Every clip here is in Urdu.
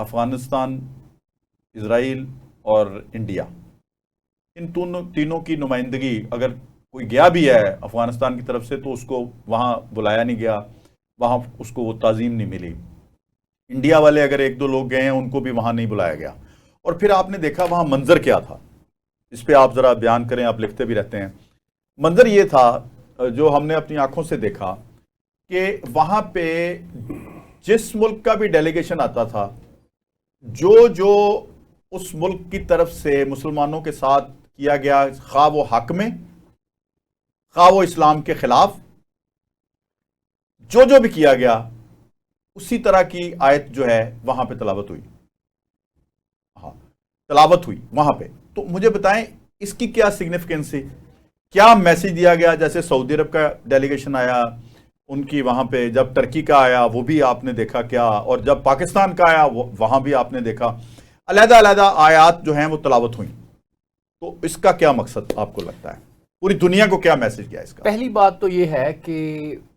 افغانستان، اسرائیل اور انڈیا، ان تینوں کی نمائندگی اگر کوئی گیا بھی ہے افغانستان کی طرف سے تو اس کو وہاں بلایا نہیں گیا، وہاں اس کو وہ تعظیم نہیں ملی. انڈیا والے اگر ایک دو لوگ گئے ہیں ان کو بھی وہاں نہیں بلایا گیا. اور پھر آپ نے دیکھا وہاں منظر کیا تھا، اس پہ آپ ذرا بیان کریں، آپ لکھتے بھی رہتے ہیں. منظر یہ تھا جو ہم نے اپنی آنکھوں سے دیکھا کہ وہاں پہ جس ملک کا بھی ڈیلیگیشن آتا تھا، جو اس ملک کی طرف سے مسلمانوں کے ساتھ کیا گیا، خواہ وہ حق میں خواہ وہ اسلام کے خلاف، جو بھی کیا گیا اسی طرح کی آیت جو ہے وہاں پہ تلاوت ہوئی وہاں پہ. تو مجھے بتائیں اس کی کیا سگنیفیکنس ہے، کیا میسج دیا گیا؟ جیسے سعودی عرب کا ڈیلیگیشن آیا ان کی وہاں پہ، جب ترکی کا آیا وہ بھی آپ نے دیکھا کیا، اور جب پاکستان کا آیا وہاں بھی آپ نے دیکھا علیحدہ آیات جو ہیں وہ تلاوت ہوئیں. تو اس کا کیا مقصد آپ کو لگتا ہے؟ پوری دنیا کو کیا میسج گیا اس کا؟ پہلی بات تو یہ ہے کہ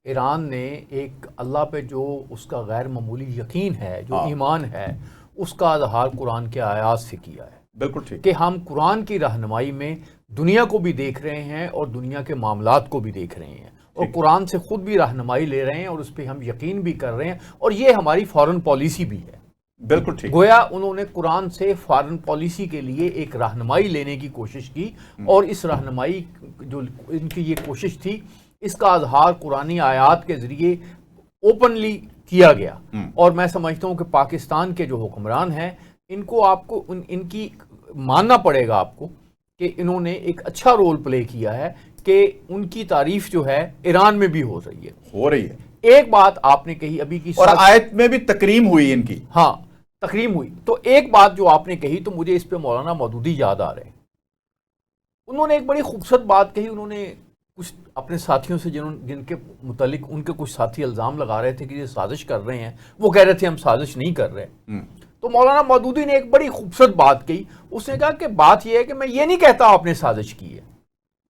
ایران نے ایک اللہ پہ جو اس کا غیر معمولی یقین ہے، جو ایمان ہے، اس کا اظہار قرآن کے آیات سے کیا ہے. بالکل ٹھیک، کہ ہم قرآن کی رہنمائی میں دنیا کو بھی دیکھ رہے ہیں اور دنیا کے معاملات کو بھی دیکھ رہے ہیں، اور قرآن سے خود بھی رہنمائی لے رہے ہیں اور اس پہ ہم یقین بھی کر رہے ہیں، اور یہ ہماری فارن پالیسی بھی ہے. بالکل ٹھیک. گویا انہوں نے قرآن سے فارن پالیسی کے لیے ایک رہنمائی لینے کی کوشش کی، اور اس رہنمائی جو ان کی یہ کوشش تھی اس کا اظہار قرآنی آیات کے ذریعے اوپنلی کیا گیا. اور میں سمجھتا ہوں کہ پاکستان کے جو حکمران ہیں آپ کو ان کی ماننا پڑے گا آپ کو کہ انہوں نے ایک اچھا رول پلے کیا ہے کہ ان کی تعریف جو ہے ایران میں بھی ہو رہی ہے. ایک بات آپ نے کہی ابھی کی، اور آیت میں بھی تکریم ہوئی ان کی. ہاں تکریم ہوئی. تو ایک بات جو آپ نے کہی تو مجھے اس پہ مولانا مودودی یاد آ رہے ہیں. انہوں نے ایک بڑی خوبصورت بات کہی. انہوں نے کچھ اپنے ساتھیوں سے جن کے متعلق ان کے کچھ ساتھی الزام لگا رہے تھے کہ یہ سازش کر رہے ہیں، وہ کہہ رہے تھے ہم سازش نہیں کر رہے. تو مولانا مودودی نے ایک بڑی خوبصورت بات کہی. اس نے کہا کہ بات یہ ہے کہ میں یہ نہیں کہتا آپ نے سازش کی ہے،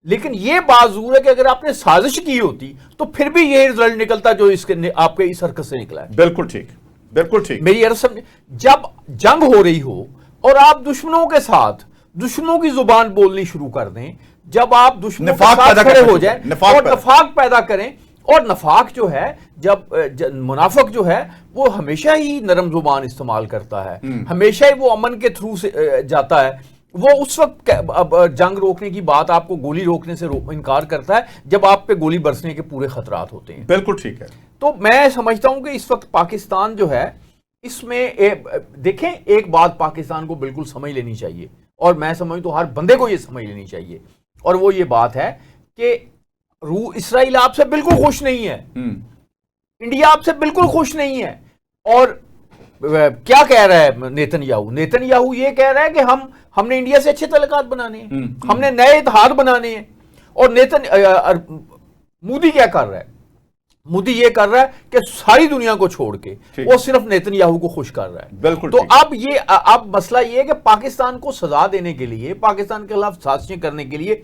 لیکن یہ بات ضرور ہے کہ اگر آپ نے سازش کی ہوتی تو پھر بھی یہ رزلٹ نکلتا جو آپ کے اس حرکت سے نکلا ہے. بالکل ٹھیک، بالکل ٹھیک. میری عرض سمجھے، جب جنگ ہو رہی ہو اور آپ دشمنوں کے ساتھ دشمنوں کی زبان بولنی شروع کر دیں، جب آپ دشمنوں کے ساتھ کھڑے ہو جائیں اور نفاق پیدا کریں، اور نفاق جو ہے، جب منافق جو ہے وہ ہمیشہ ہی نرم زبان استعمال کرتا ہے، ہمیشہ ہی وہ امن کے تھرو سے جاتا ہے. وہ اس وقت جنگ روکنے کی بات، آپ کو گولی روکنے سے انکار کرتا ہے جب آپ پہ گولی برسنے کے پورے خطرات ہوتے ہیں. بالکل ٹھیک ہے. تو میں سمجھتا ہوں کہ اس وقت پاکستان جو ہے اس میں دیکھیں، ایک بات پاکستان کو بالکل سمجھ لینی چاہیے، اور میں سمجھتا ہوں ہر بندے کو یہ سمجھ لینی چاہیے، اور وہ یہ بات ہے کہ اسرائیل آپ سے بالکل خوش نہیں ہے، انڈیا آپ سے بالکل خوش نہیں ہے. اور کیا کہہ رہا ہے نیتن یاہو یہ کہہ رہا ہے کہ ہم نے انڈیا سے اچھے تعلقات بنانے ہیں، ہم نے نئے اتحاد بنانے ہیں. اور مودی کیا کر رہا ہے؟ مودی یہ کر رہا ہے کہ ساری دنیا کو چھوڑ کے وہ صرف نیتن یاہو کو خوش کر رہا ہے. بالکل. تو اب مسئلہ یہ ہے کہ پاکستان کو سزا دینے کے لیے، پاکستان کے خلاف سازشیں کرنے کے لیے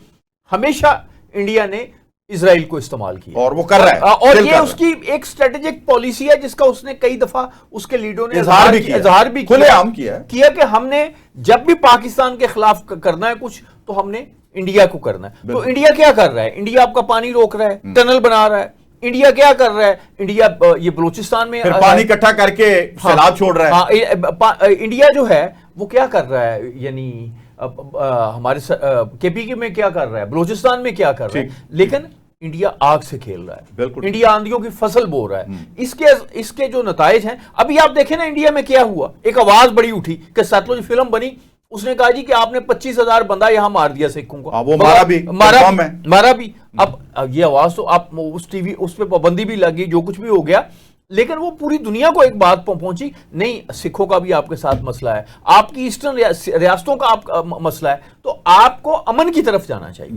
ہمیشہ انڈیا نے اسرائیل کو استعمال کیا، اور وہ کر رہا ہے، اور یہ اس کی ایک اسٹریٹجک پالیسی ہے جس کا اس نے کئی دفعہ اس کے لیڈروں نے اظہار بھی کیا کہ ہم نے جب بھی پاکستان کے خلاف کرنا ہے کچھ تو ہم نے انڈیا کو کرنا ہے. تو انڈیا کیا کر رہا ہے؟ انڈیا آپ کا پانی روک رہا ہے، ٹنل بنا رہا ہے. انڈیا کیا کر رہا ہے؟ انڈیا یہ بلوچستان میں پانی اکٹھا کر کے سیلاب چھوڑ رہا ہے. انڈیا جو ہے وہ کیا کر رہا ہے، یعنی ہمارے کے پی کے میں کیا کر رہا ہے، بلوچستان میں کیا کر رہا ہے. لیکن انڈیا آگ سے کھیل رہا ہے، انڈیا آندھیوں کی فصل بو رہا ہے. اس کے جو نتائج ہیں ابھی آپ دیکھیں نا، انڈیا میں کیا ہوا. ایک آواز بڑی اٹھی کہ ستلج فلم بنی، اس نے کہا جی کہ آپ نے 25,000 بندہ یہاں مار دیا سکھوں کو، وہ مارا بھی. اب یہ آواز تو آپ اس پہ پابندی بھی لگی، جو کچھ بھی ہو گیا، لیکن وہ پوری دنیا کو ایک بات پہنچی، نہیں سکھوں کا بھی آپ کے ساتھ مسئلہ ہے، آپ کی ایسٹرن ریاستوں کا مسئلہ ہے، تو آپ کو امن کی طرف جانا چاہیے.